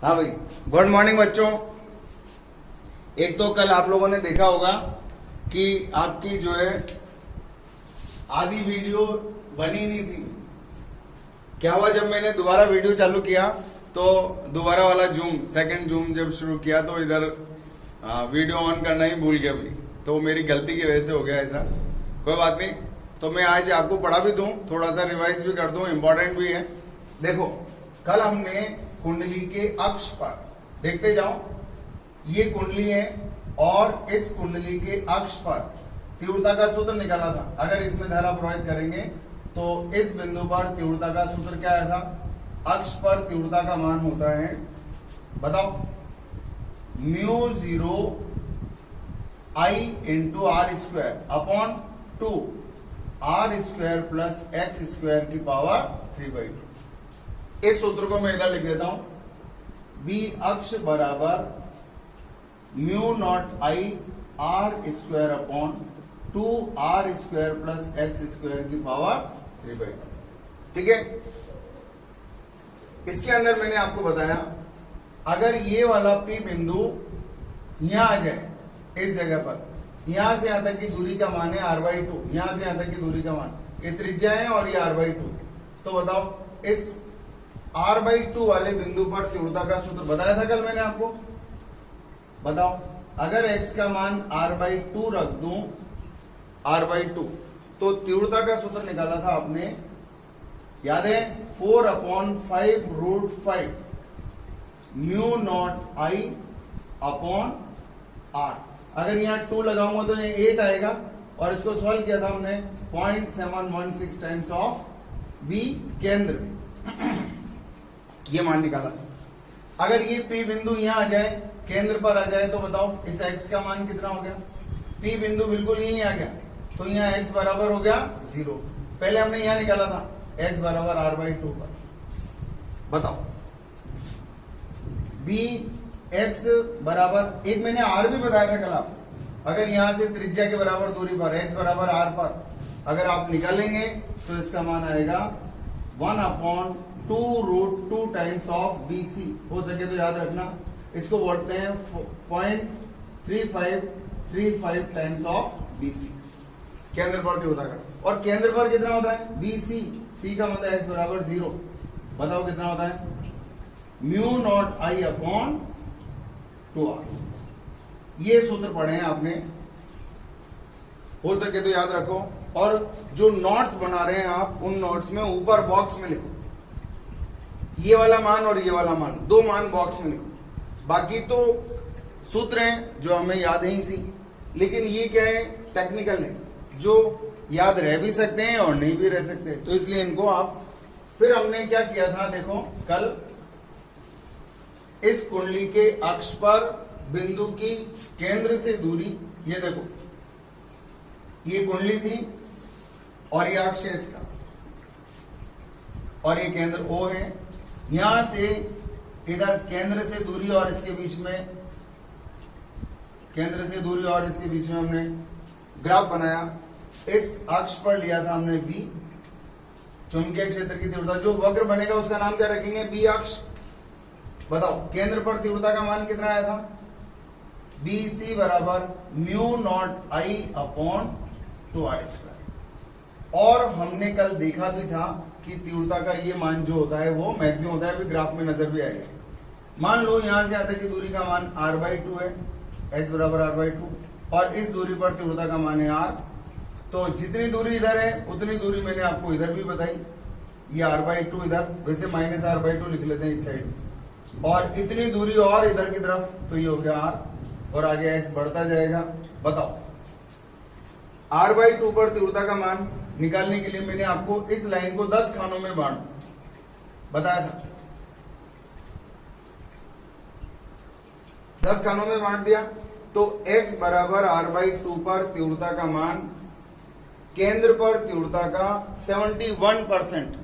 हाँ भाई, good morning बच्चों। एक तो कल आप लोगों ने देखा होगा कि आपकी जो है आधी वीडियो बनी नहीं थी। क्या हुआ, जब मैंने दोबारा वीडियो चालू किया तो दोबारा वाला जूम, सेकंड जूम जब शुरू किया तो इधर वीडियो ऑन करना ही भूल गया भाई। तो मेरी गलती की वजह से हो गया ऐसा, कोई बात नहीं। तो मैं आज आपको पढ़ा भी दूं, थोड़ा सा रिवाइज भी कर दूं, इंपॉर्टेंट भी है। देखो, कल हमने कुंडली के अक्ष पर, देखते जाओ, ये कुंडली है और इस कुंडली के अक्ष पर तीव्रता का सूत्र निकाला था। अगर इसमें धारा प्रवाहित करेंगे तो इस बिंदु पर तीव्रता का सूत्र क्या आया था? अक्ष पर तीव्रता का मान होता है, बताओ, μ0 I into R square upon 2 R square plus X square की पावर 3/2। इस सूत्र को मैं इधर लिख देता हूं, बी अक्ष बराबर μ0 I R square upon 2 R square plus X square की पावर 3/2। ठीक है। इसके अंदर मैंने आपको बताया, अगर ये वाला P बिंदु यहां आ जाए, इस जगह पर, यहां से यहां तक की दूरी का मान है r/2, यहां से यहां तक की दूरी का मान, ये त्रिज्या है और ये r/2। तो बताओ, इस r/2 वाले बिंदु पर तीव्रता का सूत्र बताया था कल मैंने आपको। बताओ, अगर x का मान r/2 रख दूं, r/2, तो तीव्रता का सूत्र निकाला था आपने, याद है, 4/5√5 μ0 I अपॉन r। अगर यहाँ 2 लगाऊंगा तो ये 8 आएगा, और इसको सॉल्व किया था हमने 0.716 टाइम्स ऑफ बी केंद्र, ये मान निकाला। अगर ये P बिंदु यहां आ जाए, केंद्र पर आ जाए, तो बताओ इस x का मान कितना हो गया? P बिंदु बिल्कुल यहीं आ गया, तो यहाँ x बराबर हो गया 0। पहले हमने यहां निकाला था x बराबर r/2 पर। बताओ, b x बराबर, एक मैंने r भी बताया था कल आप, अगर यहां से त्रिज्या के बराबर दूरी पर x बराबर r पर अगर आप निकालेंगे तो इसका मान आएगा 1/2√2 टाइम्स ऑफ BC। हो सके तो याद रखना, इसको बोलते हैं 0.3535 टाइम्स ऑफ BC, केंद्र पर तीव्रता का। और केंद्र पर कितना होता है? BC, C का मतलब x बराबर 0। बताओ कितना होता है? μ0 I अपॉन 2r। ये सूत्र पढ़े हैं आपने, हो सके तो याद रखो। और जो नोट्स बना रहे हैं आप, उन नोट्स में ऊपर बॉक्स में लिखो ये वाला मान और ये वाला मान, दो मान बॉक्स में लिखो। बाकी तो सूत्र हैं जो हमें याद है ही सी, लेकिन ये क्या है, टेक्निकल है, जो याद रह भी सकते हैं और नहीं भी रह सकते, तो इसलिए इनको आप। फिर हमने क्या किया था, देखो, कल इस कुंडली के अक्ष पर बिंदु की केंद्र से दूरी, ये देखो, ये कुंडली थी और ये अक्ष है इसका, और ये केंद्र O है। यहां से इधर केंद्र से दूरी और इसके बीच में, केंद्र से दूरी और इसके बीच में हमने ग्राफ बनाया। इस अक्ष पर लिया था हमने B, चुंबकीय क्षेत्र की तीव्रता। जो वक्र बनेगा उसका नाम क्या रखेंगे? B अक्ष। बताओ, केंद्र पर तीव्रता का मान कितना आया था? BC बराबर μ0 I अपॉन 2r स्क्वायर। और हमने कल देखा भी था कि तीव्रता का ये मान जो होता है वो मैक्सिमम होता है, अभी ग्राफ में नजर भी आएगा। मान लो यहां से यहां तक की दूरी का मान r/2 है, x बराबर r/2, और इस दूरी पर तीव्रता का मान है r। तो जितनी दूरी इधर है उतनी दूरी मैंने आपको इधर भी बताई, ये r/2 इधर, वैसे माइनस r/2 लिख लेते हैं इस साइड, और इतनी दूरी और इधर की तरफ, तो ये हो गया r, और आगे x बढ़ता जाएगा। बताओ, r/2 पर तीव्रता का मान निकालने के लिए मैंने आपको इस लाइन को 10 खानों में बांट बताया था, 10 खानों में बांट दिया। तो x बराबर r/2 पर तीव्रता का मान, केंद्र पर तीव्रता का 71%।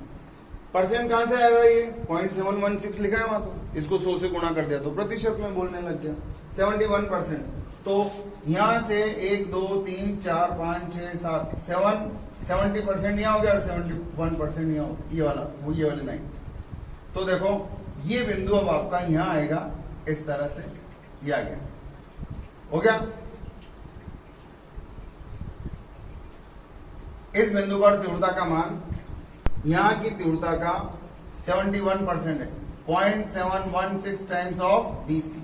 परसेंट कहां से आएगा? ये 0.716 लिखा है वहां, तो इसको 100 से गुणा कर दिया तो प्रतिशत में बोलने लग गया, 71%। तो यहां से 1 2 3 4 5 6 7 70% यहां हो गया और 71% यहां, ये वाला, वो ये वाली लाइन। तो देखो, ये बिंदु अब आपका यहां आएगा, इस तरह से ये आ गया, हो गया। इस बिंदु पर तीव्रता का मान, यहां की तीव्रता का 71% है, 0.716 टाइम्स ऑफ BC,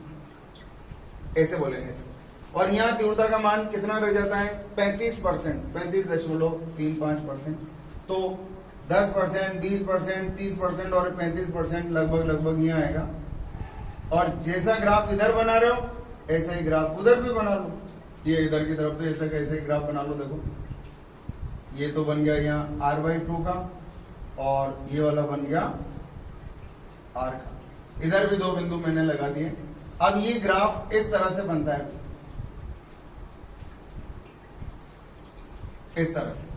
ऐसे बोलेंगे इसको। और यहां तीव्रता का मान कितना रह जाता है? 35%, 35.35%। तो 10%, 20%, 30% और 35% लगभग यहाँ आएगा। और जैसा ग्राफ इधर बना रहे हो ऐसा ही ग्राफ उधर भी बना लो। ये इधर की तरफ तो ऐसा कैसे ग्राफ बना लो, देखो ये तो बन गया यहाँ R/2 का, और ये वाला बन गया R का। इधर भी दो बिंदु मैंने लगा दिए। अब ये ग्राफ इस तरह से बनता है, इस तरह से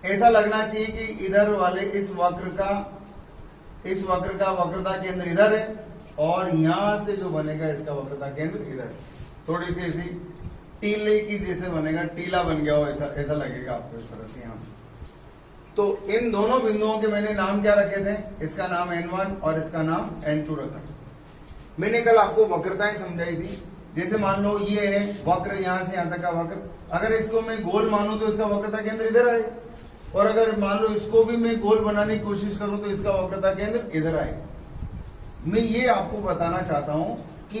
ऐसा लगना चाहिए कि इधर वाले इस वक्र का वक्रता केंद्र इधर है, और यहां से जो बनेगा इसका वक्रता केंद्र इधर है। थोड़ी सी ऐसी टीले की जैसे बनेगा, टीला बन गया हो, ऐसा लगेगा आपको इस तरह से। यहां तो इन दोनों बिंदुओं के मैंने नाम क्या रखे थे? इसका नाम N1 और इसका नाम N2 रखा। मैंने कल आपको वक्रताएं समझाई थी। जैसे मान लो ये है वक्र, यहां से यहां तक का वक्र, अगर इसको मैं गोल मानूं तो इसका वक्रता केंद्र इधर आएगा, और अगर मान लो इसको भी मैं गोल बनाने की कोशिश करूं तो इसका वक्रता केंद्र इधर आएगा। मैं ये आपको बताना चाहता हूं कि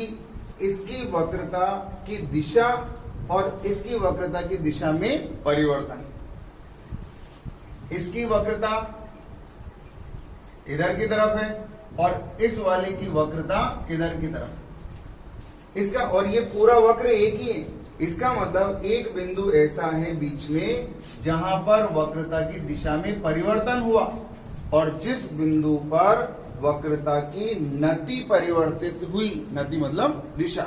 इसकी वक्रता की दिशा और इसकी वक्रता की दिशा में परिवर्तन। इसकी वक्रता इधर की तरफ है और इस वाले की वक्रता इधर की तरफ। इसका और ये पूरा वक्र एक ही है। इसका मतलब एक बिंदु ऐसा है बीच में जहां पर वक्रता की दिशा में परिवर्तन हुआ, और जिस बिंदु पर वक्रता की नति परिवर्तित हुई, नति मतलब दिशा,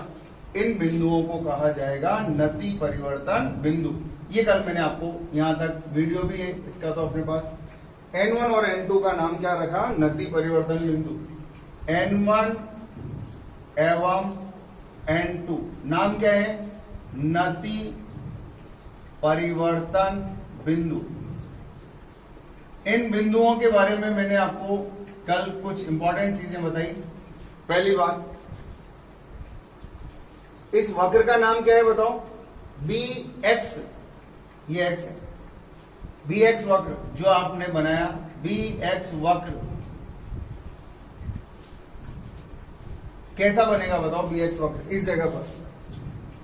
इन बिंदुओं को कहा जाएगा नति परिवर्तन बिंदु। ये कल मैंने आपको, यहां तक वीडियो भी है इसका तो अपने पास। N1 और N2 का नाम क्या रखा? नति परिवर्तन बिंदु। N1 एवं N2 नाम क्या है? नति परिवर्तन बिंदु। इन बिंदुओं के बारे में मैंने आपको कल कुछ इंपॉर्टेंट चीजें बताई। पहली बात, इस वक्र का नाम क्या है बताओ? BX, ये x है। BX वक्र जो आपने बनाया, BX वक्र कैसा बनेगा बताओ? BX वक्र इस जगह पर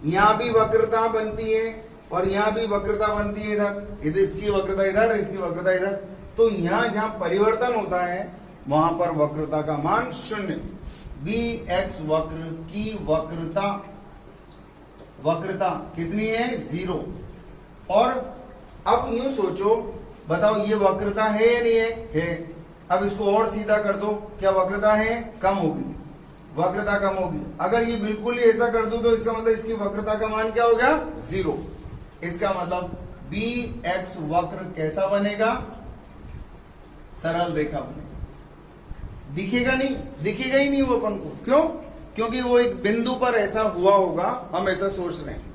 यहां भी वक्रता बनती है और यहां भी वक्रता बनती है, इधर इसकी वक्रता इधर, इसकी वक्रता इधर। तो यहां जहां परिवर्तन होता है वहां पर वक्रता का मान 0। BX वक्र की वक्रता कितनी है? 0। और अब यूं सोचो, बताओ ये वक्रता है या नहीं है? है। अब इसको और सीधा कर दो, क्या वक्रता है? कम होगी, वक्रता कम होगी। अगर ये बिल्कुल ही ऐसा कर दूं तो इसका मतलब इसकी वक्रता का मान क्या हो गया? 0। इसका मतलब BX वक्र कैसा बनेगा? सरल रेखा बनेगा। दिखेगा नहीं, दिखेगा ही नहीं वो अपन को। क्यों? क्योंकि वो एक बिंदु पर ऐसा हुआ होगा, हम ऐसा सोच रहे हैं।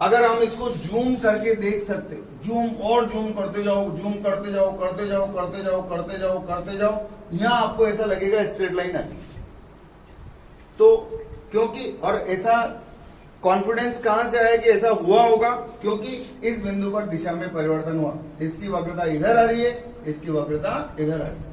अगर हम इसको जूम करके देख सकते, जूम और जूम करते जाओ, जूम करते जाओ, करते जाओ, करते जाओ, करते जाओ, करते जाओ, यहां आपको ऐसा लगेगा स्ट्रेट लाइन आती। तो क्योंकि, और ऐसा कॉन्फिडेंस कहां से आया कि ऐसा हुआ होगा? क्योंकि इस बिंदु पर दिशा में परिवर्तन हुआ। इसकी वक्रता इधर आ रही है, इसकी वक्रता इधर आ रही है।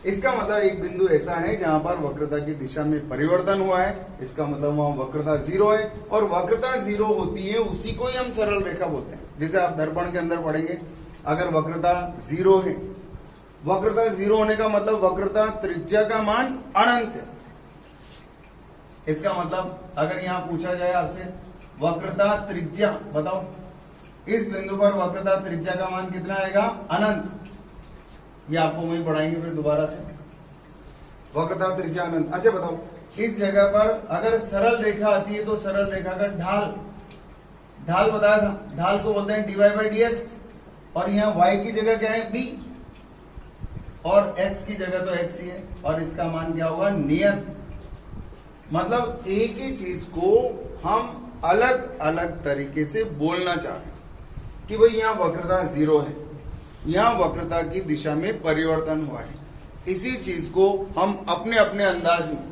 इसका मतलब एक बिंदु ऐसा है जहां पर वक्रता की दिशा में परिवर्तन हुआ है। इसका मतलब वहां वक्रता 0 है, और वक्रता 0 होती है उसी को ही हम सरल रेखा बोलते हैं। जैसे आप दर्पण के अंदर पढ़ेंगे, अगर वक्रता 0 है, वक्रता 0 होने का मतलब वक्रता त्रिज्या का मान अनंत है। इसका मतलब अगर यहां पूछा जाए आपसे वक्रता त्रिज्या बताओ, इस बिंदु पर वक्रता त्रिज्या का मान कितना आएगा? अनंत। ये आपको वही पढ़ाएंगे फिर दोबारा से, वक्रता त्रिज्या अनंत। अच्छा बताओ, इस जगह पर अगर सरल रेखा आती है तो सरल रेखा का ढाल बताया था, ढाल को बोलते हैं dy/dx, और यहाँ y की जगह क्या है? b, और x की जगह तो x ही है, और इसका मान क्या होगा? नियत। मतलब एक ही चीज को हम अलग अलग तरीके से बोलना चाह रहे हैं कि भाई यहां वक्रता 0 है, यहां वक्रता की दिशा में परिवर्तन हुआ है। इसी चीज को हम अपने अपने अंदाज में,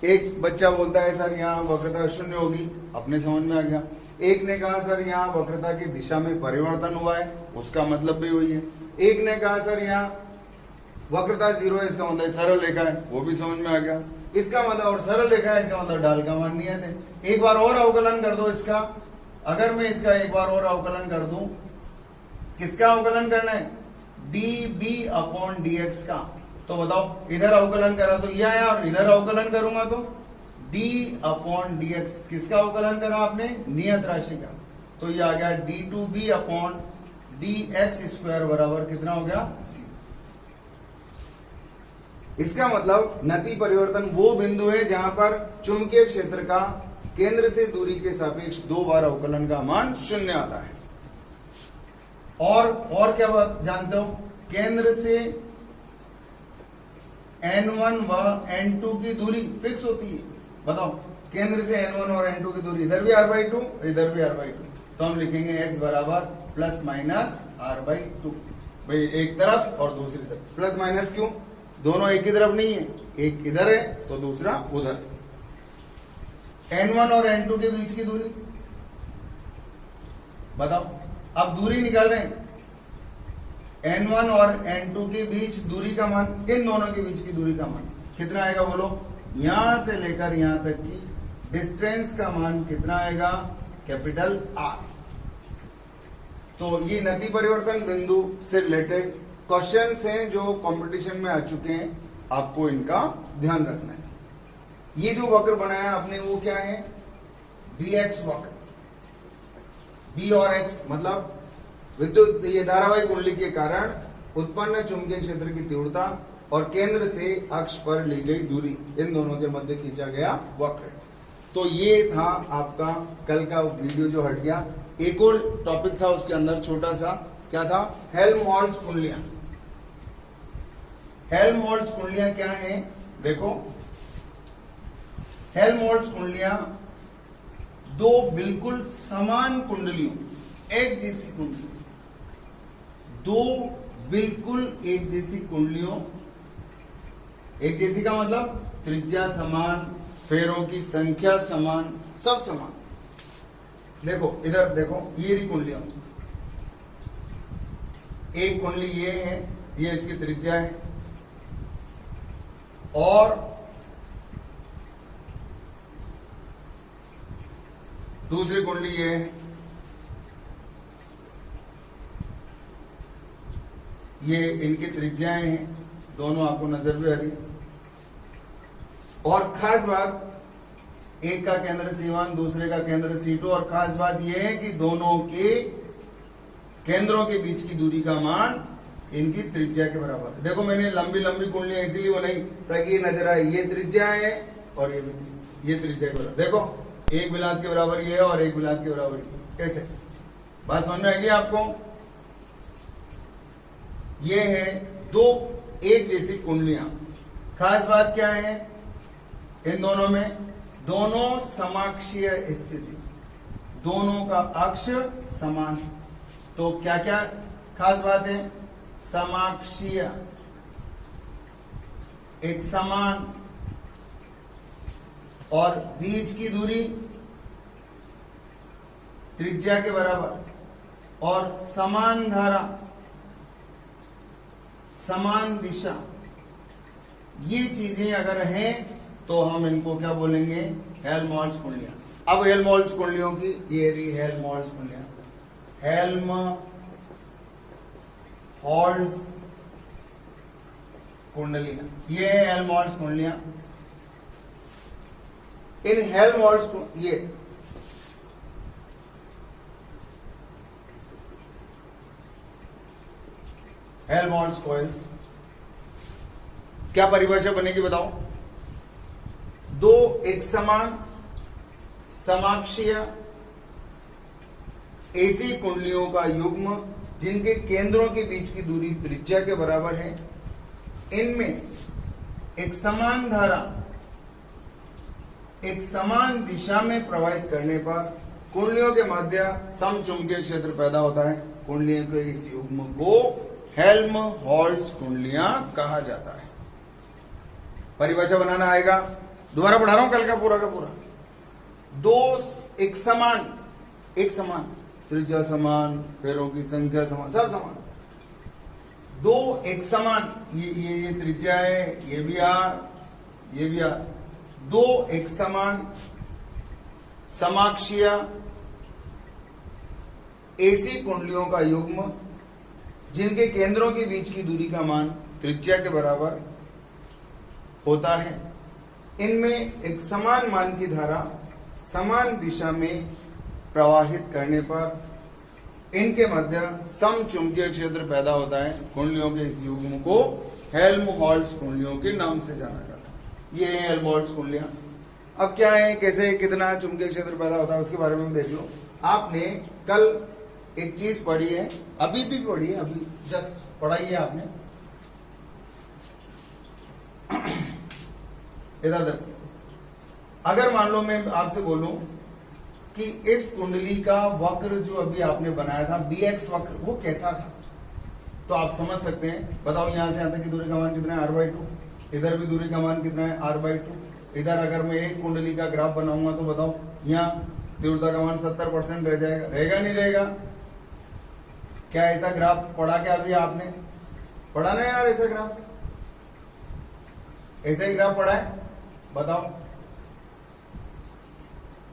एक बच्चा बोलता है सर यहाँ वक्रता शून्य होगी, अपने समझ में आ गया। एक ने कहा सर यहाँ वक्रता की दिशा में परिवर्तन हुआ है, उसका मतलब भी वही है। एक ने कहा सर यहाँ वक्रता 0 है, इसका मतलब सरल रेखा है, वो भी समझ में आ गया। इसका मतलब और सरल रेखा है, इसका मतलब ढाल का मान नियत है। एक बार और अवकलन कर दो इसका, अगर मैं इसका एक बार और अवकलन कर दूं, किसका अवकलन करना है? dB/dx का। तो बताओ, इधर अवकलन करा तो यह आया और इधर अवकलन करूंगा तो d/dx। किसका अवकलन करा आपने? नियत राशि का। तो ये आ गया d2b/dx² बराबर कितना हो गया? c। इसका मतलब नति परिवर्तन वो बिंदु है जहां पर चुंबकीय क्षेत्र का केंद्र से दूरी के सापेक्ष 2 बार अवकलन का मान 0 आता है। और क्या बात जानते हो? केंद्र से n1 व n2 की दूरी फिक्स होती है। बताओ, केंद्र से n1 और n2 की दूरी, इधर भी r/2, इधर भी r/2, तो हम लिखेंगे x बराबर प्लस माइनस r/2। भाई एक तरफ और दूसरी तरफ प्लस माइनस क्यों? दोनों एक ही तरफ नहीं है, एक इधर है तो दूसरा उधर। n1 और n2 के बीच की दूरी बताओ, अब दूरी निकाल रहे हैं। n1 और n2 के बीच दूरी का मान, इन दोनों के बीच की दूरी का मान कितना आएगा बोलो? यहां से लेकर यहां तक की डिस्टेंस का मान कितना आएगा? Capital R। तो ये नति परिवर्तन बिंदु से रिलेटेड क्वेश्चंस हैं जो कंपटीशन में आ चुके हैं, आपको इनका ध्यान रखना है। ये जो वक्र बनाया आपने वो क्या है? Vx वक्र। V और x मतलब विद्युत ये धारावाही कुंडली के कारण उत्पन्न चुंबकीय क्षेत्र की तीव्रता और केंद्र से अक्ष पर ली गई दूरी, इन दोनों के मध्य खींचा गया वक्र। तो ये था आपका कल का वीडियो जो हट गया। एक और टॉपिक था उसके अंदर छोटा सा, क्या था? हेल्महोल्ट्ज कुंडलियां। हेल्महोल्ट्ज कुंडलियां क्या है? देखो, हेल्महोल्ट्ज कुंडलियां दो बिल्कुल समान कुंडलियों, एक जैसी कुंडली, दो बिल्कुल एक जैसी कुंडलियों, एक जैसी का मतलब त्रिज्या समान, फेरों की संख्या समान, सब समान। देखो इधर देखो, ये रही कुंडलियां, एक कुंडली ये है, ये इसकी त्रिज्या है, और दूसरी कुंडली ये है, ये इनकी त्रिज्याएं हैं, दोनों आपको नजर भी आ रही। और खास बात, एक का केंद्र C1, दूसरे का केंद्र C2, और खास बात यह है कि दोनों के केंद्रों के बीच की दूरी का मान इनकी त्रिज्या के बराबर है। देखो मैंने लंबी लंबी कुंडलियां इसीलिए बनाई ताकि ये नजर आए, ये त्रिज्या है और ये त्रिज्या के बराबर। देखो, एक बिलात के बराबर ये है और एक बिलात के बराबर ये, ऐसे। बात समझ में आएगी आपको? ये है दो एक जैसी कुंडलियां। खास बात क्या है इन दोनों में? दोनों समाक्षीय स्थिति, दोनों का अक्ष समान। तो क्या क्या खास बात है? समाक्षीय, एक समान, और बीच की दूरी त्रिज्या के बराबर, और समान धारा, समान दिशा। ये चीजें अगर हैं तो हम इनको क्या बोलेंगे? हेल्महोल्ट्ज कुंडलियां। अब हेल्महोल्ट्ज कुंडलियों की ये रही हेल्महोल्ट्ज कुंडलियां, हेल्महोल्ट्ज कुंडलियां, ये है हेल्महोल्ट्ज कुंडलियां। इन हेल्महोल्ट्ज ये हेल्महोल्ट्ज कॉइल्स, क्या परिभाषा बनेगी बताओ? दो एक समान समाक्षीय ऐसी कुंडलियों का युग्म जिनके केंद्रों के बीच की दूरी त्रिज्या के बराबर है। इनमें एक समान धारा एक समान दिशा में प्रवाहित करने पर कुंडलियों के मध्य समचुंबकीय क्षेत्र पैदा होता है। कुंडलियों के इस युग्म को हेल्महोल्ट्ज कुंडलियां कहा जाता है। परिभाषा बनाना आएगा। दोबारा पढ़ा रहा हूं कल का पूरा दो एक समान त्रिज्या समान, पैरों की संख्या समान, सब समान। दो एक समान, ये त्रिज्या है, ये भी आर, ये भी आर। दो एक समान समाक्षीय ऐसी कुंडलियों का युग्म जिनके केंद्रों के बीच की दूरी का मान त्रिज्या के बराबर होता है। इनमें एक समान मान की धारा समान दिशा में प्रवाहित करने पर इनके मध्य सम चुंबकीय क्षेत्र पैदा होता है। कुंडलियों के इस युग्म को हेल्महोल्ट्ज कुंडलियों के नाम से जाना जाता है। ये है हेल्महोल्ट्ज कुंडलियां। अब क्या है, कैसे कितना चुंबकीय क्षेत्र पैदा होता है उसके बारे में देख लो। आपने कल एक चीज पढ़ी है, अभी भी पढ़ी है, अभी जस्ट पढ़ाई है आपने। इधर देखो, अगर मान लो मैं आपसे बोलूं कि इस कुंडली का वक्र जो अभी आपने बनाया था bx वक्र, वो कैसा था, तो आप समझ सकते हैं। बताओ यहां से यहां तक की दूरी का मान कितना है, r/2। इधर भी दूरी का मान कितना है, r/2। इधर अगर मैं एक कुंडली का ग्राफ बनाऊंगा तो बताओ यहाँ तीव्रता का मान 70% रह जाएगा, रहेगा नहीं रहेगा? क्या ऐसा ग्राफ पढ़ा क्या अभी आपने? पढ़ा ना यार ऐसा ग्राफ? ऐसा ही ग्राफ पढ़ा है? बताओ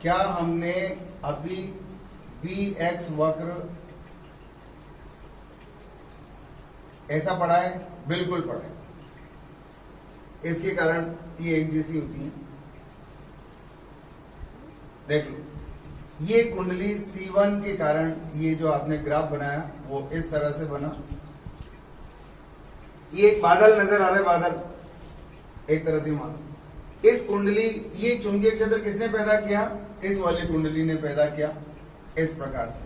क्या हमने अभी bx वक्र ऐसा पढ़ा है? बिल्कुल पढ़ा है। इसके कारण ये एक जैसी होती है। देख लो, ये कुंडली C1 के कारण ये जो आपने ग्राफ बनाया वो इस तरह से बना। ये एक बादल नजर आ रहा है, बादल एक तरह से मान। इस कुंडली, ये चुंबकीय क्षेत्र किसने पैदा किया? इस वाली कुंडली ने पैदा किया इस प्रकार से।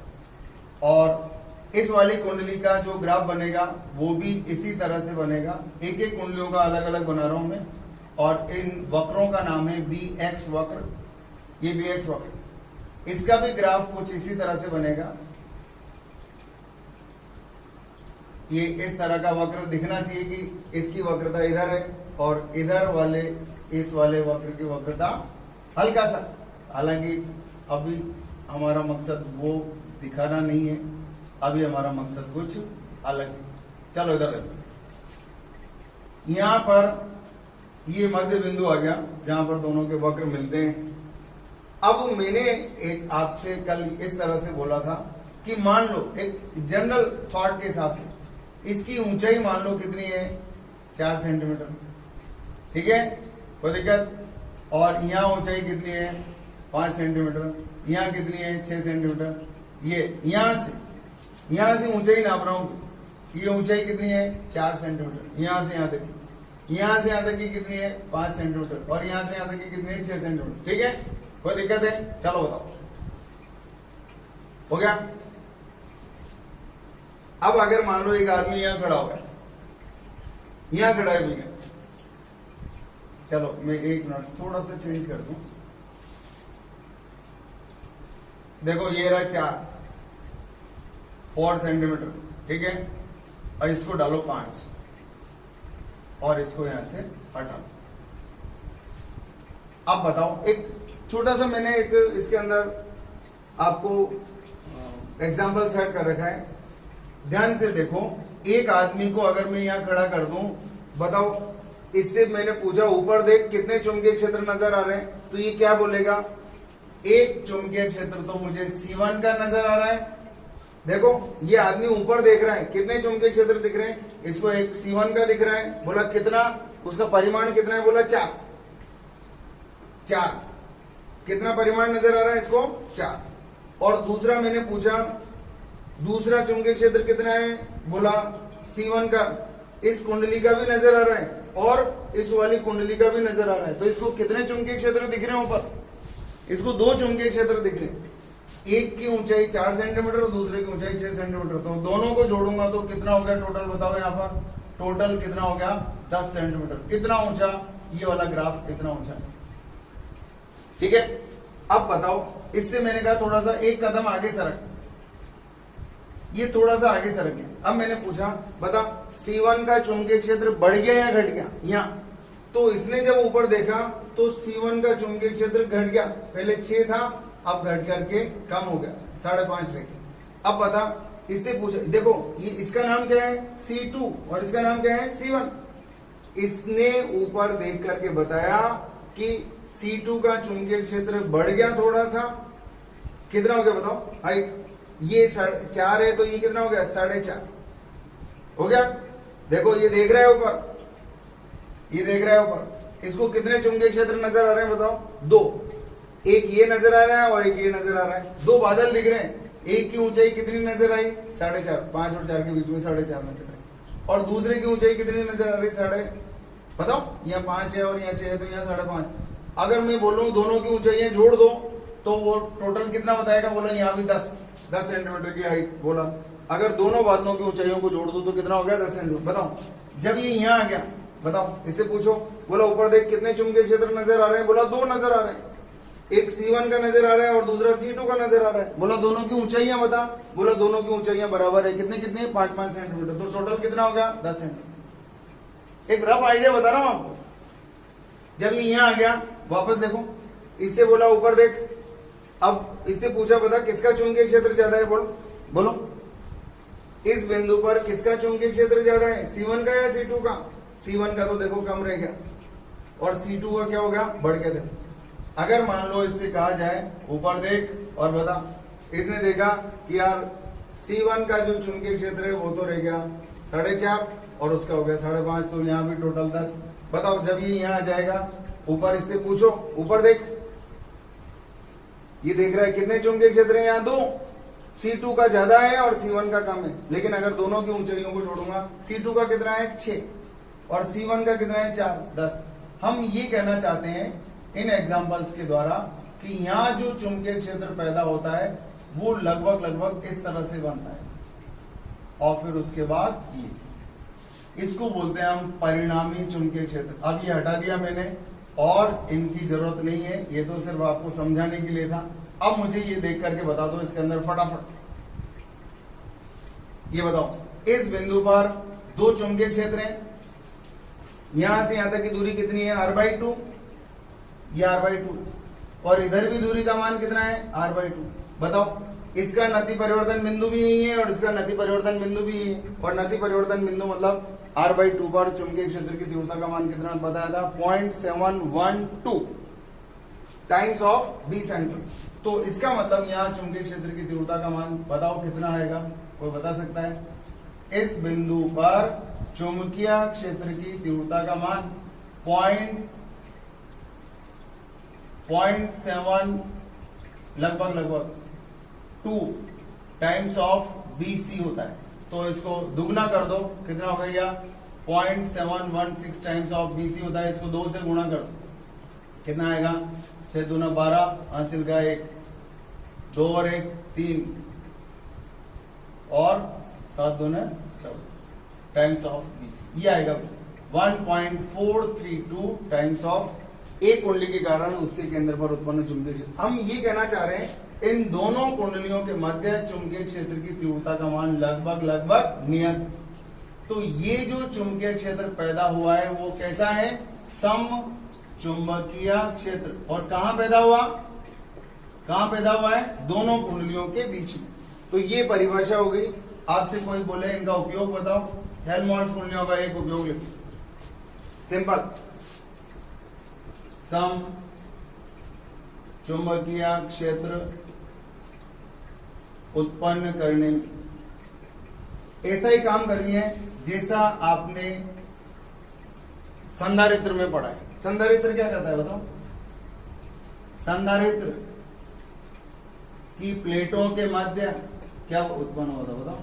और इस वाली कुंडली का जो ग्राफ बनेगा वो भी इसी तरह से बनेगा। एक एक कुंडलियों का अलग अलग बना रहा हूं मैं, और इन वक्रों का नाम है bx वक्र। ये bx वक्र, इसका भी ग्राफ कुछ इसी तरह से बनेगा। ये इस तरह का वक्र दिखना चाहिए कि इसकी वक्रता इधर है और इधर वाले इस वाले वक्र की वक्रता हल्का सा। हालांकि अभी हमारा मकसद वो दिखाना नहीं है, अभी हमारा मकसद कुछ अलग है। चलो इधर देखो, यहां पर ये मध्य बिंदु आ गया जहां पर दोनों के वक्र मिलते हैं। अब मैंने एक आपसे कल इस तरह से बोला था कि मान लो एक जनरल थॉट के हिसाब से इसकी ऊंचाई मान लो कितनी है, 4 सेंटीमीटर, ठीक है, कोई दिक्कत? और यहाँ ऊंचाई कितनी है, 5 सेंटीमीटर। यहाँ कितनी है, 6 सेंटीमीटर। ये यहाँ से ऊंचाई नाप रहा हूं। ये ऊंचाई कितनी है, 4 सेंटीमीटर। यहाँ से यहाँ तक की कितनी है, 5 सेंटीमीटर। और यहाँ से यहाँ तक की कितनी है, 6 सेंटीमीटर। ठीक है, कोई दिक्कत है? चलो बताओ, हो गया? अब अगर मान लो एक आदमी यहां खड़ा हो गया, यहां खड़ा है भैया, चलो मैं एक मिनट थोड़ा सा चेंज कर दूं। देखो ये रहा 4 सेंटीमीटर, ठीक है, और इसको डालो 5 और इसको यहां से हटा। अब बताओ, एक छोटा सा मैंने एक इसके अंदर आपको एग्जाम्पल सेट कर रखा है, ध्यान से देखो। एक आदमी को अगर मैं यहां खड़ा कर दूं, बताओ, इससे मैंने पूछा ऊपर देख कितने चुंबकीय क्षेत्र नजर आ रहे हैं, तो ये क्या बोलेगा? एक चुंबकीय क्षेत्र तो मुझे C1 का नजर आ रहा है। देखो ये आदमी ऊपर देख रहा है, कितने चुंबकीय क्षेत्र दिख रहे हैं? इसको एक C1 का दिख रहा है। बोला कितना? उसका परिमाण कितना है? बोला 4। कितना परिमाण नजर आ रहा है इसको? 4। और दूसरा मैंने पूछा दूसरा चुंबकीय क्षेत्र कितना है? बोला C1 का। इस कुंडली का भी नजर आ रहा है और इस वाली कुंडली का भी नजर आ रहा है। तो इसको कितने चुंबकीय क्षेत्र दिख रहे हैं ऊपर? इसको 2 चुंबकीय क्षेत्र दिख रहे हैं। एक की ऊंचाई 4 सेंटीमीटर और दूसरे की ऊंचाई 6 सेंटीमीटर। तो दोनों को जोड़ूंगा तो कितना हो गया टोटल? बताओ यहाँ पर टोटल कितना हो गया? 10 सेंटीमीटर। कितना ऊंचा? ये वाला ग्राफ इतना ऊंचा है, ठीक है। अब बताओ, इससे मैंने कहा थोड़ा सा एक कदम आगे सरक, ये थोड़ा सा आगे सरक गया। अब मैंने पूछा बता C1 का चुंबकीय क्षेत्र बढ़ गया या घट गया? यहाँ तो इसने जब ऊपर देखा तो C1 का चुंबकीय क्षेत्र घट गया, पहले 6 था अब घट करके कम हो गया, 5.5 रह गया। अब बता, इससे पूछा, देखो ये इसका नाम क्या है C2 और इसका नाम क्या है C1। इसने ऊपर देख करके बताया कि C2 का चुंबकीय क्षेत्र बढ़ गया थोड़ा सा, कितना हो गया बताओ हाइट, ये 4.5 है तो ये कितना हो गया 4.5 हो गया। देखो ये देख रहा है ऊपर, ये देख रहा है ऊपर, इसको कितने चुंबकीय क्षेत्र नजर आ रहे हैं बताओ, 2, एक ये नजर आ रहा है और एक ये नजर आ रहा है, 2 बादल दिख रहे हैं, एक की ऊंचाई कितनी नजर आई 4.5, 5 और 4 के बीच में 4.5 नजर आई, और दूसरे की ऊंचाई कितनी नजर आ रही 6.5, बताओ यहाँ 5 है और यहाँ 6 है तो यहाँ 5.5। अगर मैं बोलूं दोनों की ऊंचाइयां जोड़ दो तो वो टोटल कितना बताएगा, बोला यहाँ भी 10 सेंटीमीटर की हाइट बोला, अगर दोनों बादलों की ऊंचाइयों को जोड़ दो तो कितना हो गया 10 सेंटीमीटर। बताओ जब ये यहाँ आ गया, बताओ इससे पूछो, बोला ऊपर देख कितने चुंबकीय क्षेत्र नजर आ रहे हैं, बोला 2 नजर आ रहे हैं, एक C1 का नजर आ रहा है और दूसरा C2 का नजर आ रहा है, बोला दोनों की ऊंचाइयां बता, बोला दोनों की ऊंचाइयां बराबर है, कितने कितने 5-5 सेंटीमीटर, तो टोटल कितना हो गया 10 सेंटीमीटर। एक रफ आइडिया बता रहा हूं आपको। जब ये यहाँ आ गया वापस देखो, इससे बोला ऊपर देख, अब इससे पूछा बता किसका चुंबकीय क्षेत्र ज्यादा है, बोलो इस बिंदु पर किसका चुंबकीय क्षेत्र ज्यादा है, C1 का या C2 का। C1 का तो देखो कम रह गया और C2 का क्या हो गया बढ़ गया। देखो अगर मान लो इससे कहा जाए ऊपर देख और बता, इसने देखा कि यार C1 का जो चुंबकीय क्षेत्र है वो तो रह गया 4.5 और उसका हो गया 5.5, तो यहाँ भी टोटल 10। बताओ जब ये यहाँ आ जाएगा ऊपर, इससे पूछो ऊपर देख, ये देख रहा है कितने चुंबकीय क्षेत्र है यहाँ 2, C2 का ज्यादा है और C1 का कम है, लेकिन अगर दोनों की ऊंचाइयों को जोड़ूंगा C2 का कितना है 6 और C1 का कितना है 4, 10। हम ये कहना चाहते हैं इन एग्जाम्पल्स के द्वारा कि यहाँ जो चुंबकीय क्षेत्र पैदा होता है वो लगभग इस तरह से बनता है और फिर उसके बाद ये, इसको बोलते हैं हम परिणामी चुंबकीय क्षेत्र। अब ये हटा दिया मैंने और इनकी जरूरत नहीं है, ये तो सिर्फ आपको समझाने के लिए था। अब मुझे ये देख करके बता दो इसके अंदर फटाफट, ये बताओ इस बिंदु पर 2 चुंबकीय क्षेत्र हैं, यहां से यहां तक की दूरी कितनी है r/2, ये r/2, और इधर भी दूरी का मान कितना है r/2। बताओ इसका नति परिवर्तन बिंदु भी यही है और इसका नति परिवर्तन बिंदु भी यही है, और नति परिवर्तन बिंदु मतलब r/2 पर चुंबकीय क्षेत्र की तीव्रता का मान कितना बताया था 0.712 टाइम्स ऑफ b सेंटर। तो इसका मतलब यहाँ चुंबकीय क्षेत्र की तीव्रता का मान बताओ कितना आएगा, कोई बता सकता है। इस बिंदु पर चुंबकीय क्षेत्र की तीव्रता का मान 0.7 लगभग 2 टाइम्स ऑफ BC होता है, तो इसको दुगना कर दो, कितना होगा यह 0.716 टाइम्स ऑफ BC होता है, इसको 2 से गुणा कर दो, कितना आएगा 6 दूना 12, हासिल का 1, 2 और 1 3 और 7 दूना 14 टाइम्स ऑफ BC, ये आएगा 1.432 टाइम्स ऑफ एक कुंडली के कारण उसके केंद्र पर उत्पन्न चुंबकीय क्षेत्र। हम ये कहना चाह रहे हैं इन दोनों कुंडलियों के मध्य चुंबकीय क्षेत्र की तीव्रता का मान लगभग नियत। तो ये जो चुंबकीय क्षेत्र पैदा हुआ है वो कैसा है, सम चुंबकीय क्षेत्र। और कहां पैदा हुआ है, दोनों कुंडलियों के बीच में। तो ये परिभाषा हो गई। आपसे कोई बोले इनका उपयोग बताओ, हेल्महोल्ट्ज कुंडलियों का एक उपयोग लिखो, सिंपल, सम चुंबकीय क्षेत्र उत्पन्न करने में ऐसा ही काम कर रही है जैसा आपने संधारित्र में पढ़ा है। संधारित्र क्या करता है बताओ, संधारित्र की प्लेटों के मध्य क्या उत्पन्न होता है बताओ,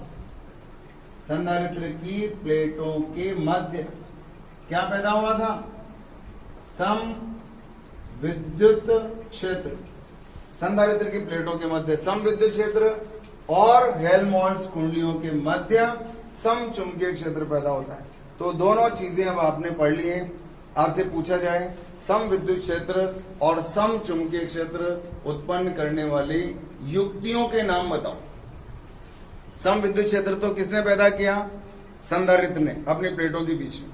संधारित्र की प्लेटों के मध्य क्या पैदा हुआ था, सम विद्युत क्षेत्र। संधारित्र की प्लेटों के मध्य सम विद्युत क्षेत्र और हेल्महोल्ट्ज कुंडलियों के मध्य सम चुंबकीय क्षेत्र पैदा होता है। तो दोनों चीजें अब आपने पढ़ ली है। आपसे पूछा जाए सम विद्युत क्षेत्र और सम चुंबकीय क्षेत्र उत्पन्न करने वाली युक्तियों के नाम बताओ। सम विद्युत क्षेत्र तो किसने पैदा किया, संधारित्र ने अपनी प्लेटों के बीच में।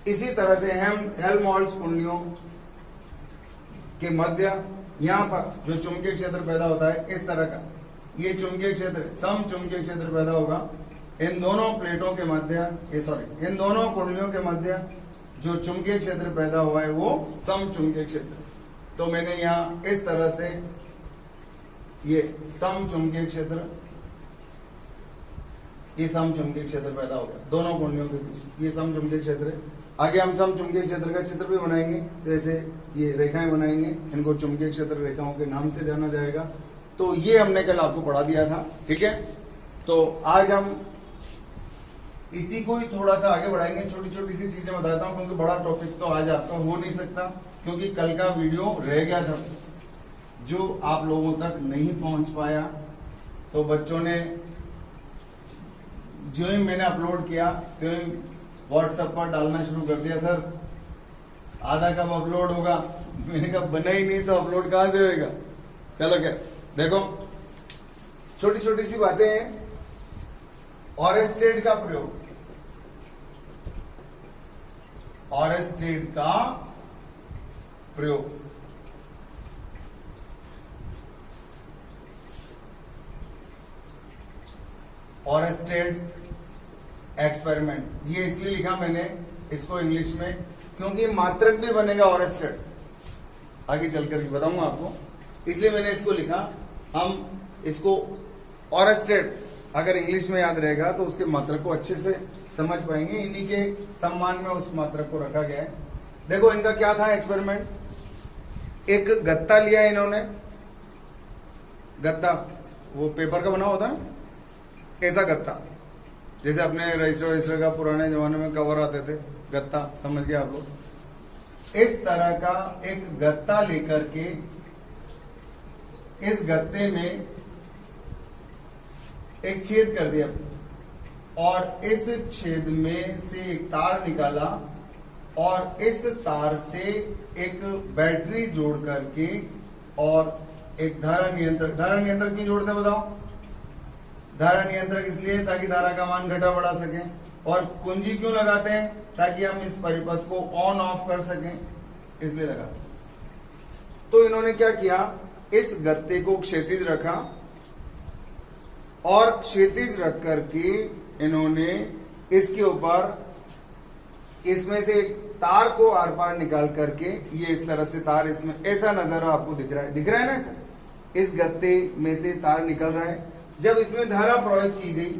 इसी तरह से हेल्महोल्ट्ज कुंडलियों के मध्य यहां पर जो चुंबकीय क्षेत्र पैदा होता है इस तरह का, ये चुंबकीय क्षेत्र, सम चुंबकीय क्षेत्र पैदा होगा इन दोनों प्लेटों के मध्य, इन दोनों कुंडलियों के मध्य जो चुंबकीय क्षेत्र पैदा हुआ है वो सम चुंबकीय क्षेत्र। तो मैंने यहां इस तरह से ये सम चुंबकीय क्षेत्र, ये सम चुंबकीय क्षेत्र पैदा हो गया दोनों कुंडलियों के बीच, ये सम चुंबकीय क्षेत्र है। आगे हम सम चुंबकीय क्षेत्र का चित्र भी बनाएंगे, जैसे ये रेखाएं बनाएंगे, इनको चुंबकीय क्षेत्र रेखाओं के नाम से जाना जाएगा। तो ये हमने कल आपको पढ़ा दिया था, ठीक है। तो आज हम इसी को ही थोड़ा सा आगे बढ़ाएंगे, छोटी छोटी सी चीजें बताता हूं, क्योंकि बड़ा टॉपिक तो आज आपका हो नहीं सकता, क्योंकि कल का वीडियो रह गया था जो आप लोगों तक नहीं पहुंच पाया। तो बच्चों ने जो ही मैंने अपलोड किया तो ही व्हाट्सएप पर डालना शुरू कर दिया, सर आधा कब अपलोड होगा। मैंने कहा बना ही नहीं तो अपलोड कहां से होगा। चलो क्या, देखो छोटी छोटी सी बातें हैं। ऑरेस्टेड का प्रयोग, ऑरेस्टेड का प्रयोग, ऑरेस्टेड्स एक्सपेरिमेंट, ये इसलिए लिखा मैंने इसको इंग्लिश में क्योंकि मात्रक भी बनेगा ऑरेस्टेड, आगे चल करके बताऊंगा आपको, इसलिए मैंने इसको लिखा। हम इसको ऑरेस्टेड अगर इंग्लिश में याद रहेगा तो उसके मात्रक को अच्छे से समझ पाएंगे, इन्हीं के सम्मान में उस मात्रक को रखा गया है। देखो इनका क्या था एक्सपेरिमेंट, एक गत्ता लिया इन्होंने, गत्ता वो पेपर का बना होता है, ऐसा गत्ता, जैसे अपने रजिस्टर का पुराने जमाने में कवर आते थे, गत्ता समझ गए आप लोग। इस तरह का एक गत्ता लेकर के इस गत्ते में एक छेद कर दिया और इस छेद में से एक तार निकाला और इस तार से एक बैटरी जोड़ करके और एक धारा नियंत्रक क्यों जोड़ते बताओ। धारा नियंत्रक इसलिए ताकि धारा का मान घटा बढ़ा सके, और कुंजी क्यों लगाते हैं, ताकि हम इस परिपथ को ऑन ऑफ कर सकें, इसलिए लगाते हैं। तो इन्होंने क्या किया, इस गत्ते को क्षैतिज रखा और क्षैतिज रख करके इन्होंने इसके ऊपर इसमें से तार को आर पार निकाल करके, ये इस तरह से तार इसमें ऐसा नजारा आपको दिख रहा है ना ऐसा, इस गत्ते में से तार निकल रहा है। जब इसमें धारा प्रवाहित की गई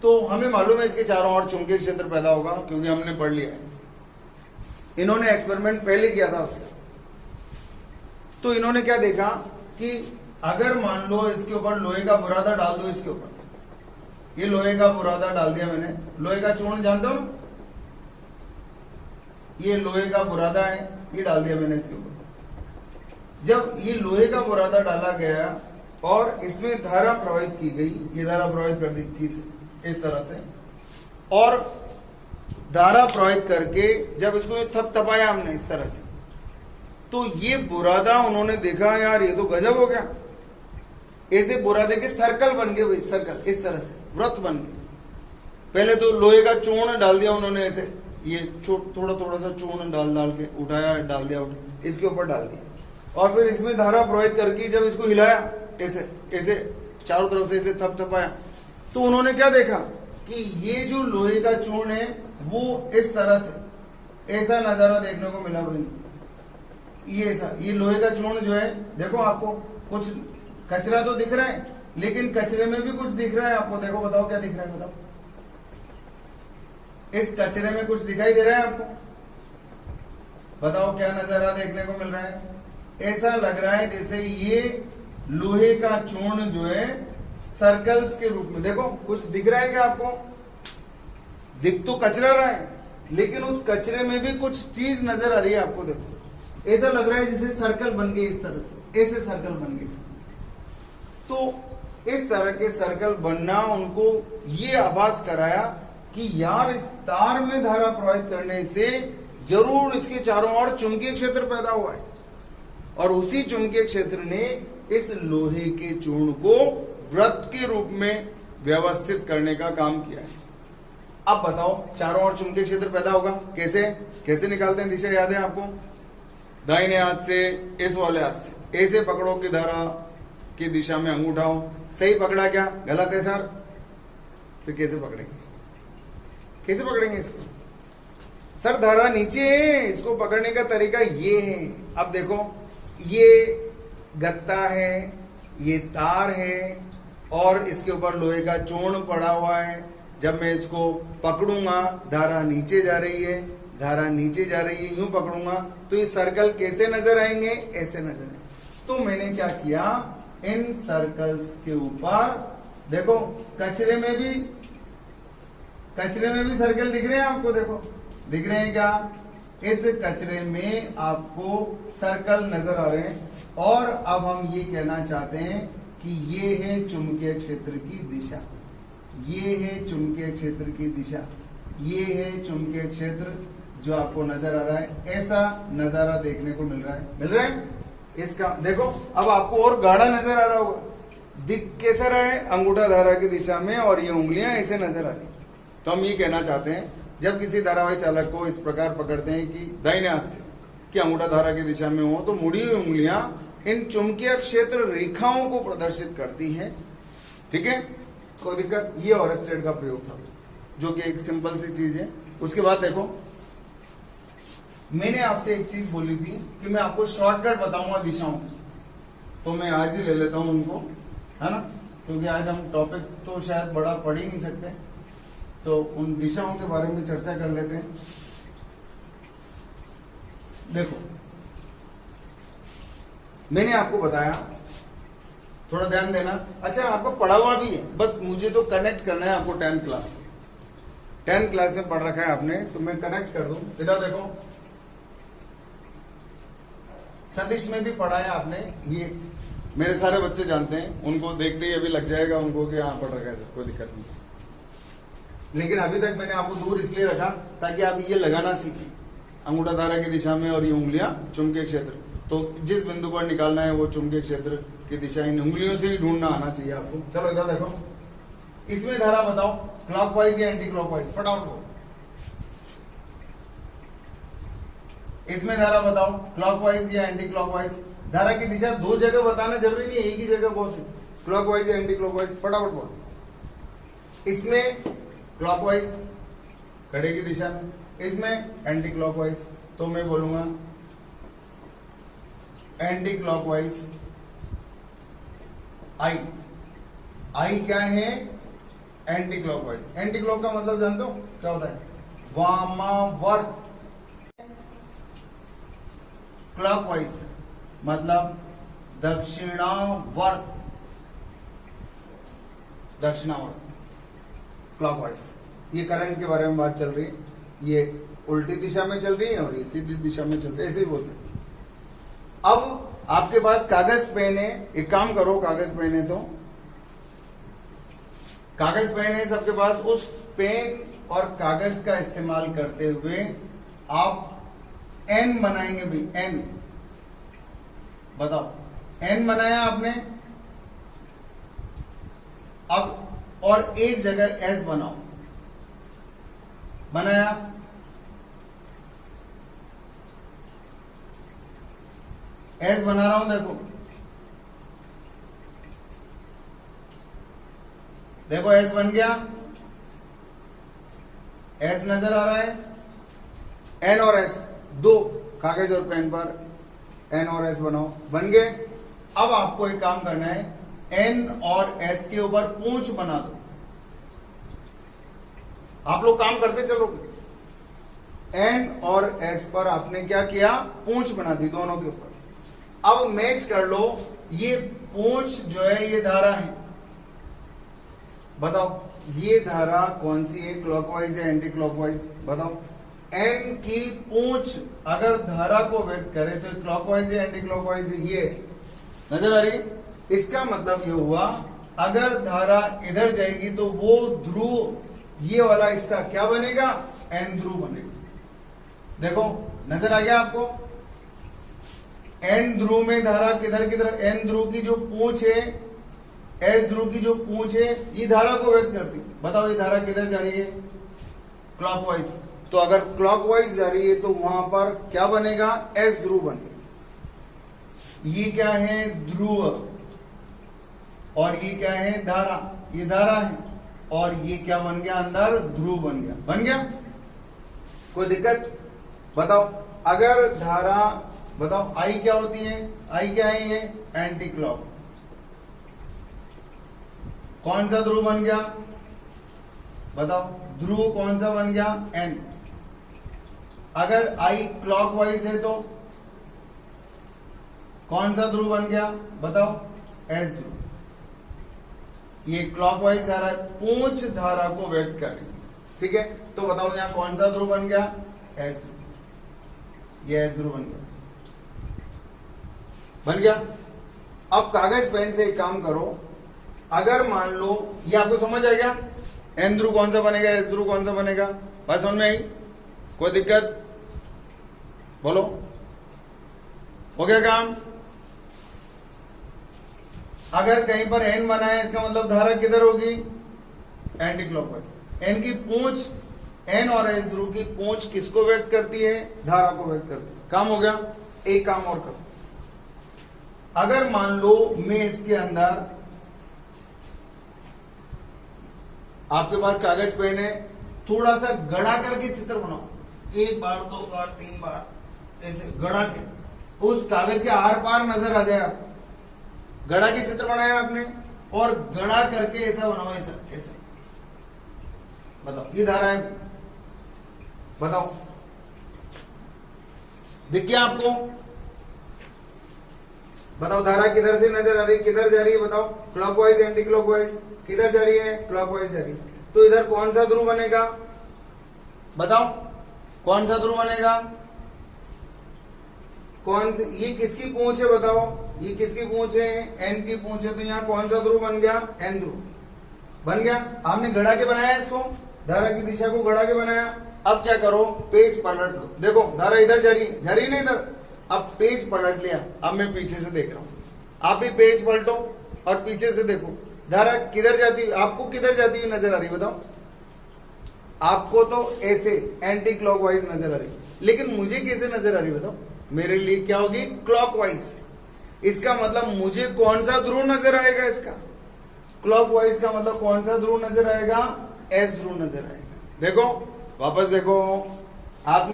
तो हमें मालूम है इसके चारों ओर चुंबकीय क्षेत्र पैदा होगा, क्योंकि हमने पढ़ लिया है। इन्होंने एक्सपेरिमेंट पहले किया था उससे। तो इन्होंने क्या देखा कि अगर मान लो इसके ऊपर लोहे का बुरादा डाल दो, इसके ऊपर ये लोहे का बुरादा डाल दिया मैंने, लोहे का चूर्ण जानते हो, ये लोहे का बुरादा है, ये डाल दिया मैंने इसके ऊपर। जब ये लोहे का बुरादा डाला गया और इसमें धारा प्रवाहित की गई, ये धारा प्रवाहित कर दी थी इस तरह से, और धारा प्रवाहित करके जब इसको थपथपाया हमने इस तरह से, तो ये बुरादा उन्होंने देखा यार ये तो गजब हो गया। ऐसे बुरादे के सर्कल बन गए भाई, सर्कल इस तरह से वृत्त बन गए। पहले तो लोहे का चूर्ण डाल दिया उन्होंने ऐसे, ये थोड़ा थोड़ा सा चूर्ण डाल के उठाया, डाल दिया, इसके ऊपर डाल दिया, और फिर इसमें धारा प्रवाहित करके जब इसको हिलाया ऐसे ऐसे चारों तरफ से ऐसे थपथपाया, तो उन्होंने क्या देखा कि ये जो लोहे का चूर्ण है वो इस तरह से ऐसा नजारा देखने को मिला भाई। ये ऐसा, ये लोहे का चूर्ण जो है, देखो आपको कुछ कचरा तो दिख रहा है, लेकिन कचरे में भी कुछ दिख रहा है आपको। देखो बताओ क्या दिख रहा है, बताओ। इस कचरे में कुछ दिखाई दे रहा है आपको, बताओ क्या नजारा देखने को मिल रहा है। ऐसा लग रहा है जैसे ये लोहे का चूर्ण जो है सर्कल्स के रूप में, देखो कुछ दिख रहा है क्या आपको, दिख तो कचरा रहा है, लेकिन उस कचरे में भी कुछ चीज नजर आ रही है आपको। देखो ऐसा लग रहा है जैसे सर्कल बन गए इस तरह से, ऐसे सर्कल बन गए। तो इस तरह के सर्कल बनना उनको ये आभास कराया कि यार इस तार में धारा प्रवाहित करने से जरूर इसके चारों ओर चुंबकीय क्षेत्र पैदा हुआ है, और उसी चुंबकीय क्षेत्र ने इस लोहे के चूर्ण को वृत्त के रूप में व्यवस्थित करने का काम किया है। अब बताओ चारों ओर चुंबकीय क्षेत्र पैदा होगा कैसे? कैसे निकालते हैं दिशा, याद है आपको? दाहिने हाथ से, इस वाले हाथ से ऐसे पकड़ो कि धारा की दिशा में अंगूठा हो। सही पकड़ा क्या? गलत है सर। तो कैसे पकड़ेंगे? कैसे पकड़ेंगे इसको? सर धारा नीचे है, इसको पकड़ने का तरीका ये है। अब देखो ये गत्ता है, ये तार है और इसके ऊपर लोहे का चोण पड़ा हुआ है। जब मैं इसको पकड़ूंगा धारा नीचे जा रही है, धारा नीचे जा रही है, यूं पकड़ूंगा तो ये सर्कल कैसे नजर आएंगे? ऐसे नजर आएंगे। तो मैंने क्या किया, इन सर्कल्स के ऊपर देखो कचरे में भी सर्कल दिख रहे हैं आपको, देखो दिख रहे हैं क्या? इस कचरे में आपको सर्कल नजर आ रहे हैं। और अब हम ये कहना चाहते हैं कि ये है चुंबकीय क्षेत्र की दिशा, ये है चुंबकीय क्षेत्र की दिशा, ये है चुंबकीय क्षेत्र जो आपको नजर आ रहा है। ऐसा नजारा देखने को मिल रहा है इसका। देखो अब आपको और गाढ़ा नजर आ रहा होगा। दिख कैसा रहा है? अंगूठा धारा की दिशा में और ये उंगलियां ऐसे नजर आ रही। तो हम ये कहना चाहते हैं जब किसी धारावाही चालक को इस प्रकार पकड़ते हैं कि दाहिने हाथ से कि अंगूठा धारा की दिशा में हो, तो मुड़ी हुई उंगलियां इन चुंबकीय क्षेत्र रेखाओं को प्रदर्शित करती हैं। ठीक है, कोई दिक्कत? ये ओरस्टेड का प्रयोग था जो कि एक सिंपल सी चीज है। उसके बाद देखो मैंने आपसे एक चीज बोली थी कि मैं आपको शॉर्टकट बताऊंगा दिशाओं की, तो मैं आज ही ले लेता हूं उनको, है ना, क्योंकि आज हम टॉपिक तो शायद बड़ा पढ़ ही नहीं सकते, तो उन दिशाओं के बारे में चर्चा कर लेते हैं। देखो मैंने आपको बताया, थोड़ा ध्यान देना। अच्छा आपको पढ़ा हुआ भी है, बस मुझे तो कनेक्ट करना है आपको 10th क्लास से। 10th क्लास में पढ़ रखा है आपने, तो मैं कनेक्ट कर दूं। इधर देखो सदिश में भी पढ़ा है आपने, ये मेरे सारे बच्चे जानते हैं, उनको देखते ही अभी लग जाएगा उनको कि हाँ पढ़ रखा है, कोई दिक्कत नहीं। लेकिन अभी तक मैंने आपको दूर इसलिए रखा ताकि आप ये लगाना सीखें, अंगूठा धारा की दिशा में और ये उंगलियां चुंबकीय क्षेत्र। तो जिस बिंदु पर निकालना है वो चुंबकीय क्षेत्र की दिशा इन उंगलियों से ही ढूंढना आना चाहिए आपको। चलो इधर देखो, इसमें धारा बताओ क्लॉकवाइज या एंटी क्लॉकवाइज, फटाफट बोलो। इसमें धारा बताओ क्लॉकवाइज या एंटी क्लॉकवाइज। धारा की दिशा दो जगह बताना जरूरी नहीं है, एक ही जगह बहुत है। क्लॉकवाइज या एंटी क्लॉकवाइज, फटाफट बोलो। इसमें क्लॉकवाइज घड़ी की दिशा में, इसमें एंटी क्लॉकवाइज। तो मैं बोलूंगा एंटी क्लॉकवाइज। आई क्या है? Anti clockwise. एंटी क्लॉक का मतलब जानते हो क्या होता है? वामावर्त। क्लॉकवाइज मतलब दक्षिणावर्त, दक्षिणावर्त क्लॉकवाइज। ये करंट के बारे में बात चल रही है, ये उल्टी दिशा में चल रही है और ये सीधी दिशा में चल रही है, ऐसे ही बोल सकते। अब आपके पास कागज पेन है, एक काम करो, कागज पेन है तो कागज पेन है सबके पास, उस पेन और कागज का इस्तेमाल करते हुए आप एन बनाएंगे भी। एन बताओ, एन बनाया आपने। अब और एक जगह एस बनाओ, बनाया। एस बना रहा हूं, देखो देखो एस बन गया, एस नजर आ रहा है। एन और एस दो कागज और पेन पर एन और एस बनाओ, बन गए। अब आपको एक काम करना है, एन और एस के ऊपर पूंछ बना दो। आप लोग काम करते चलो। एन और एस पर आपने क्या किया? पूंछ बना दी दोनों के ऊपर। अब मैच कर लो, ये पूंछ जो है ये धारा है। बताओ ये धारा कौन सी है? क्लॉकवाइज या एंटी क्लॉकवाइज? बताओ। एन की पूंछ अगर धारा को व्यक्त करे तो क्लॉकवाइज या एंटी क्लॉकवाइज? ये नजर आ रही है। इसका मतलब ये हुआ अगर धारा इधर जाएगी तो वो ध्रुव, ये वाला हिस्सा क्या बनेगा? एन ध्रुव बनेगा। देखो नजर आ गया आपको? एन ध्रुव में धारा किधर किधर? एन ध्रुव की जो पूंछ है, एस ध्रुव की जो पूंछ है, ये धारा को व्यक्त करती। बताओ ये धारा किधर जा रही है? क्लॉकवाइज। तो अगर क्लॉकवाइज जा रही है तो वहां पर क्या बनेगा, एस ध्रुव बनेगा। ये क्या है, ध्रुव, और ये क्या है, धारा, ये धारा है, और ये क्या बन गया, अंदर ध्रुव बन गया। बन गया, कोई दिक्कत? बताओ, अगर धारा, बताओ आई क्या होती है, आई क्या है, ये एंटी क्लॉक। कौन सा ध्रुव बन गया, बताओ, ध्रुव कौन सा बन गया, एन। अगर आई क्लॉकवाइज है तो कौन सा ध्रुव बन गया, बताओ, एस ध्रुव। ये क्लॉकवाइज धारा, पूंछ धारा को व्यक्त करेंगे, ठीक है। तो बताओ यहां कौन सा ध्रुव बन गया, एस ध्रुव। ये एस ध्रुव बन गया, बन गया। अब कागज पेन से एक काम करो, अगर मान लो ये आपको समझ आ गया, एन ध्रुव कौन सा बनेगा, एस ध्रुव कौन सा बनेगा, बात समझ में आई? कोई दिक्कत? बोलो, हो गया काम? अगर कहीं पर एन बना है, इसका मतलब धारा किधर होगी, एंटी क्लॉकवाइज। एन की पूंछ, एन और एस ध्रुव की पूंछ किसको व्यक्त करती है, धारा को व्यक्त करती है। काम हो गया। एक काम और करो, अगर मान लो मैं इसके अंदर, आपके पास कागज पेन है, थोड़ा सा गड़ा करके चित्र बनाओ, 1 बार 2 बार 3 बार ऐसे गड़ा के उस कागज के आर पार नजर आ जाए। आप गड़ा के चित्र बनाया आपने, और गड़ा करके ऐसा बनाओ, ऐसा ऐसा। बताओ, ये धारा है, बताओ, दिख गया आपको? बताओ, धारा किधर से नजर आ रही है, किधर जा रही है, बताओ, क्लॉकवाइज, एंटी क्लॉकवाइज, किधर जा रही है, क्लॉकवाइज जा रही है। तो इधर कौन सा ध्रुव बनेगा, बताओ, कौन सा ध्रुव बनेगा, कौन सी, ये किसकी पूंछ है, बताओ, ये किसकी पूंछ है, एन की पूंछ है। तो यहाँ कौन सा ध्रुव बन गया, एन ध्रुव बन गया। आपने गड़ा के बनाया इसको, धारा की दिशा को गड़ा के बनाया। अब क्या करो, पेज पलट लो, देखो धारा इधर जा रही है, जा रही नहीं इधर। अब पेज पलट लिया, अब मैं पीछे से देख रहा हूं, आप भी पेज पलटो और पीछे से देखो, धारा किधर जाती, आपको किधर जाती हुई नजर आ रही, बताओ? आपको तो ऐसे एंटी क्लॉकवाइज नजर आ रही, लेकिन मुझे कैसे नजर आ रही, बताओ? मेरे लिए क्या होगी, क्लॉकवाइज। इसका मतलब मुझे कौन सा ध्रुव नजर आएगा, इसका क्लॉकवाइज का मतलब कौन सा ध्रुव नजर आएगा, एस ध्रुव नजर आएगा। देखो, वापस देखो, आप